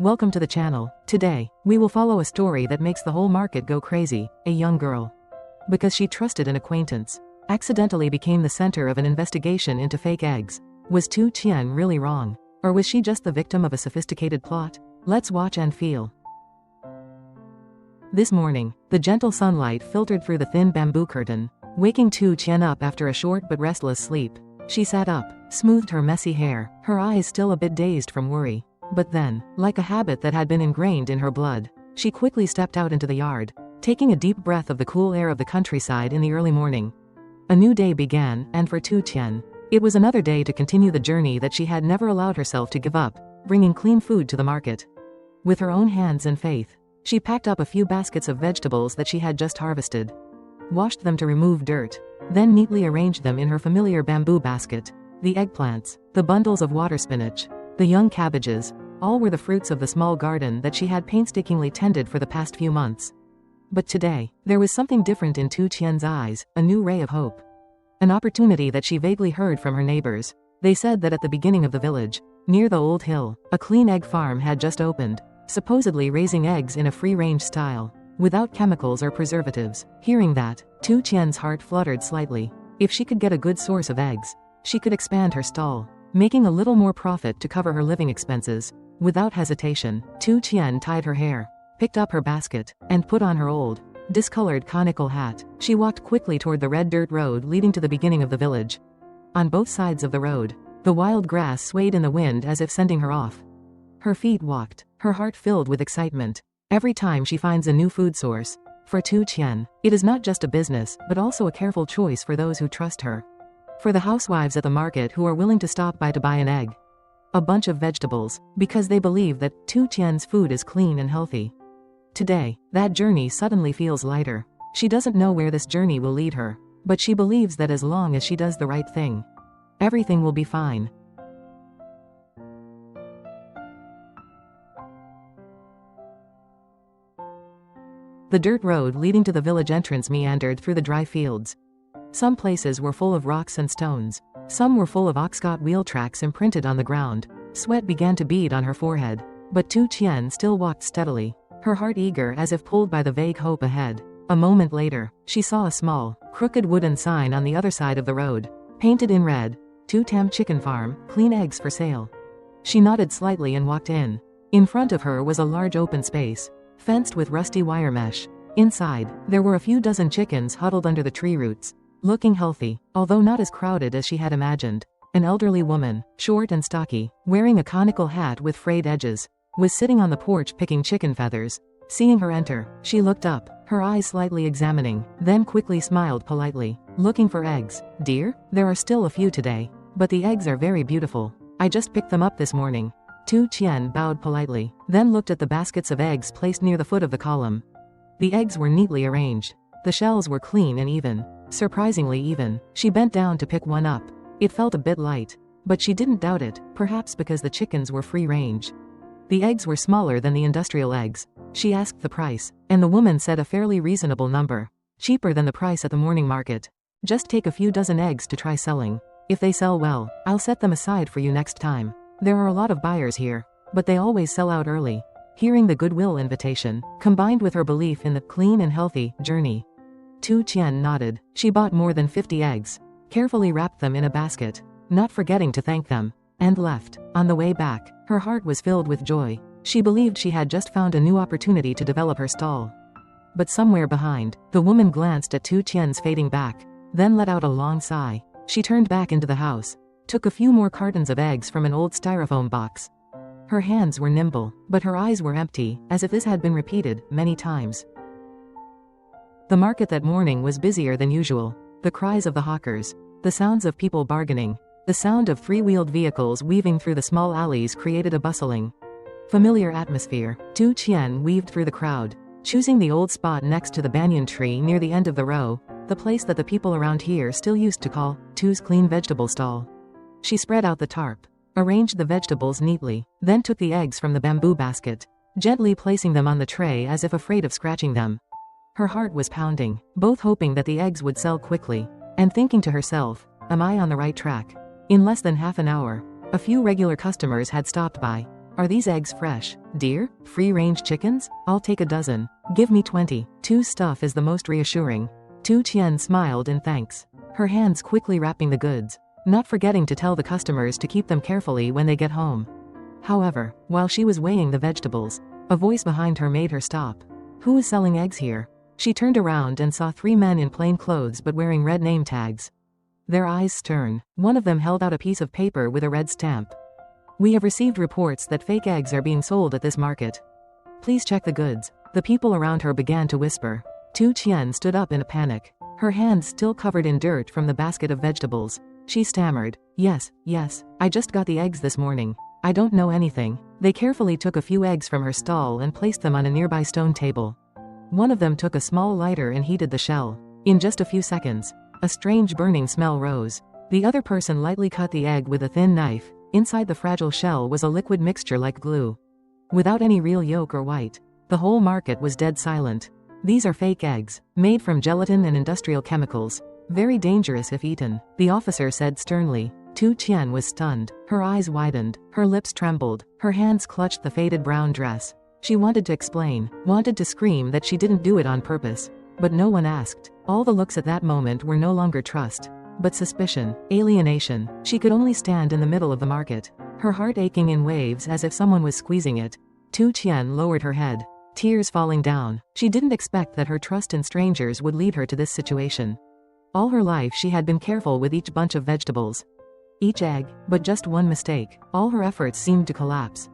Welcome to the channel. Today, we will follow a story that makes the whole market go crazy. A young girl, because she trusted an acquaintance, accidentally became the center of an investigation into fake eggs. Was Tien really wrong? Or was she just the victim of a sophisticated plot? Let's watch and feel. This morning, the gentle sunlight filtered through the thin bamboo curtain, waking Tien up after a short but restless sleep. She sat up, smoothed her messy hair, her eyes still a bit dazed from worry. But then, like a habit that had been ingrained in her blood, she quickly stepped out into the yard, taking a deep breath of the cool air of the countryside in the early morning. A new day began, and for Tien, it was another day to continue the journey that she had never allowed herself to give up, bringing clean food to the market. With her own hands and faith, she packed up a few baskets of vegetables that she had just harvested, washed them to remove dirt, then neatly arranged them in her familiar bamboo basket. The eggplants, the bundles of water spinach, the young cabbages, all were the fruits of the small garden that she had painstakingly tended for the past few months. But today, there was something different in Tien's eyes, a new ray of hope. An opportunity that she vaguely heard from her neighbors. They said that at the beginning of the village, near the old hill, a clean egg farm had just opened, supposedly raising eggs in a free-range style, without chemicals or preservatives. Hearing that, Tien's heart fluttered slightly. If she could get a good source of eggs, she could expand her stall, making a little more profit to cover her living expenses. Without hesitation, Tien tied her hair, picked up her basket, and put on her old, discolored conical hat. She walked quickly toward the red dirt road leading to the beginning of the village. On both sides of the road, the wild grass swayed in the wind as if sending her off. Her feet walked, her heart filled with excitement. Every time she finds a new food source, for Tien, it is not just a business, but also a careful choice for those who trust her. For the housewives at the market who are willing to stop by to buy an egg, a bunch of vegetables, because they believe that Tien's food is clean and healthy. Today, that journey suddenly feels lighter. She doesn't know where this journey will lead her, but she believes that as long as she does the right thing, everything will be fine. The dirt road leading to the village entrance meandered through the dry fields. Some places were full of rocks and stones. Some were full of ox-cart wheel tracks imprinted on the ground. Sweat began to bead on her forehead. But Tien still walked steadily, her heart eager as if pulled by the vague hope ahead. A moment later, she saw a small, crooked wooden sign on the other side of the road, painted in red, Tam Chicken Farm, clean eggs for sale. She nodded slightly and walked in. In front of her was a large open space, fenced with rusty wire mesh. Inside, there were a few dozen chickens huddled under the tree roots, looking healthy, although not as crowded as she had imagined. An elderly woman, short and stocky, wearing a conical hat with frayed edges, was sitting on the porch picking chicken feathers. Seeing her enter, she looked up, her eyes slightly examining, then quickly smiled politely. Looking for eggs, dear? There are still a few today, but the eggs are very beautiful. I just picked them up this morning. Tien bowed politely, then looked at the baskets of eggs placed near the foot of the column. The eggs were neatly arranged. The shells were clean and even. Surprisingly even. She bent down to pick one up. It felt a bit light, but she didn't doubt it, perhaps because the chickens were free-range. The eggs were smaller than the industrial eggs. She asked the price, and the woman said a fairly reasonable number. Cheaper than the price at the morning market. Just take a few dozen eggs to try selling. If they sell well, I'll set them aside for you next time. There are a lot of buyers here, but they always sell out early. Hearing the goodwill invitation, combined with her belief in the clean and healthy journey, Tien nodded. She bought more than 50 eggs, carefully wrapped them in a basket, not forgetting to thank them, and left. On the way back, her heart was filled with joy. She believed she had just found a new opportunity to develop her stall. But somewhere behind, the woman glanced at Tien's fading back, then let out a long sigh. She turned back into the house, took a few more cartons of eggs from an old styrofoam box. Her hands were nimble, but her eyes were empty, as if this had been repeated many times. The market that morning was busier than usual. The cries of the hawkers, the sounds of people bargaining, the sound of three-wheeled vehicles weaving through the small alleys created a bustling, familiar atmosphere. Tien weaved through the crowd, choosing the old spot next to the banyan tree near the end of the row, the place that the people around here still used to call Tu's clean vegetable stall. She spread out the tarp, arranged the vegetables neatly, then took the eggs from the bamboo basket, gently placing them on the tray as if afraid of scratching them. Her heart was pounding, both hoping that the eggs would sell quickly, and thinking to herself, am I on the right track? In less than half an hour, a few regular customers had stopped by. Are these eggs fresh, dear? Free-range chickens? I'll take a dozen. Give me 20. Tu's stuff is the most reassuring. Tien smiled in thanks, her hands quickly wrapping the goods, not forgetting to tell the customers to keep them carefully when they get home. However, while she was weighing the vegetables, a voice behind her made her stop. Who is selling eggs here? She turned around and saw 3 men in plain clothes but wearing red name tags. Their eyes stern, one of them held out a piece of paper with a red stamp. We have received reports that fake eggs are being sold at this market. Please check the goods. The people around her began to whisper. Tien stood up in a panic, her hands still covered in dirt from the basket of vegetables. She stammered, yes, I just got the eggs this morning. I don't know anything. They carefully took a few eggs from her stall and placed them on a nearby stone table. One of them took a small lighter and heated the shell. In just a few seconds, a strange burning smell rose. The other person lightly cut the egg with a thin knife. Inside the fragile shell was a liquid mixture like glue. Without any real yolk or white, the whole market was dead silent. These are fake eggs, made from gelatin and industrial chemicals. Very dangerous if eaten, the officer said sternly. Tien was stunned, her eyes widened, her lips trembled, her hands clutched the faded brown dress. She wanted to explain, wanted to scream that she didn't do it on purpose. But no one asked. All the looks at that moment were no longer trust, but suspicion, alienation. She could only stand in the middle of the market, her heart aching in waves as if someone was squeezing it. Tien lowered her head, tears falling down. She didn't expect that her trust in strangers would lead her to this situation. All her life she had been careful with each bunch of vegetables, each egg, but just one mistake, all her efforts seemed to collapse.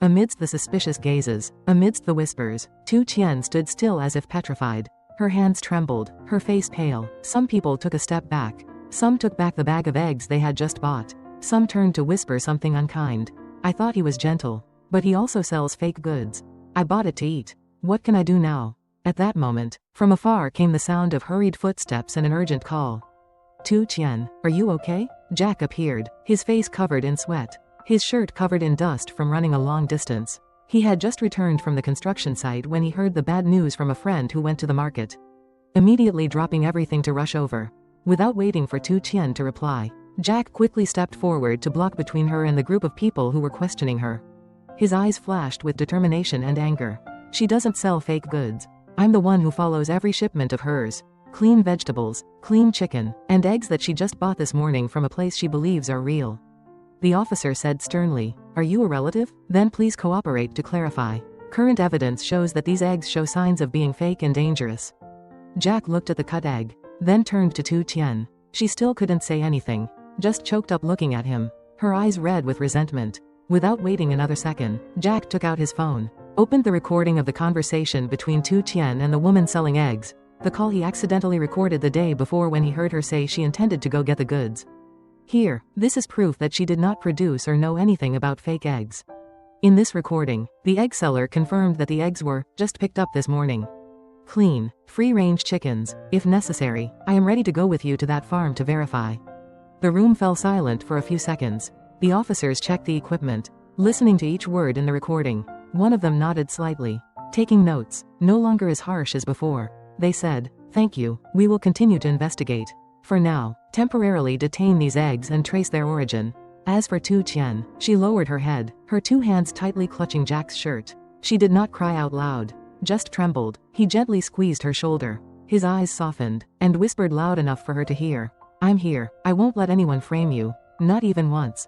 Amidst the suspicious gazes, amidst the whispers, Tien stood still as if petrified. Her hands trembled, her face pale. Some people took a step back. Some took back the bag of eggs they had just bought. Some turned to whisper something unkind. I thought he was gentle, but he also sells fake goods. I bought it to eat. What can I do now? At that moment, from afar came the sound of hurried footsteps and an urgent call. Tien, are you okay? Jack appeared, his face covered in sweat, his shirt covered in dust from running a long distance. He had just returned from the construction site when he heard the bad news from a friend who went to the market. Immediately dropping everything to rush over. Without waiting for Tien to reply, Jack quickly stepped forward to block between her and the group of people who were questioning her. His eyes flashed with determination and anger. She doesn't sell fake goods. I'm the one who follows every shipment of hers. Clean vegetables, clean chicken, and eggs that she just bought this morning from a place she believes are real. The officer said sternly, are you a relative? Then please cooperate to clarify. Current evidence shows that these eggs show signs of being fake and dangerous. Jack looked at the cut egg, then turned to Tien. She still couldn't say anything, just choked up looking at him, her eyes red with resentment. Without waiting another second, Jack took out his phone, opened the recording of the conversation between Tien and the woman selling eggs, the call he accidentally recorded the day before when he heard her say she intended to go get the goods. Here, this is proof that she did not produce or know anything about fake eggs. In this recording, the egg seller confirmed that the eggs were just picked up this morning. Clean, free-range chickens. If necessary, I am ready to go with you to that farm to verify. The room fell silent for a few seconds. The officers checked the equipment, listening to each word in the recording. One of them nodded slightly, taking notes, no longer as harsh as before. They said, thank you, we will continue to investigate. For now, temporarily detain these eggs and trace their origin. As for Tien, she lowered her head, her 2 hands tightly clutching Jack's shirt. She did not cry out loud, just trembled. He gently squeezed her shoulder. His eyes softened, and whispered loud enough for her to hear. I'm here. I won't let anyone frame you. Not even once.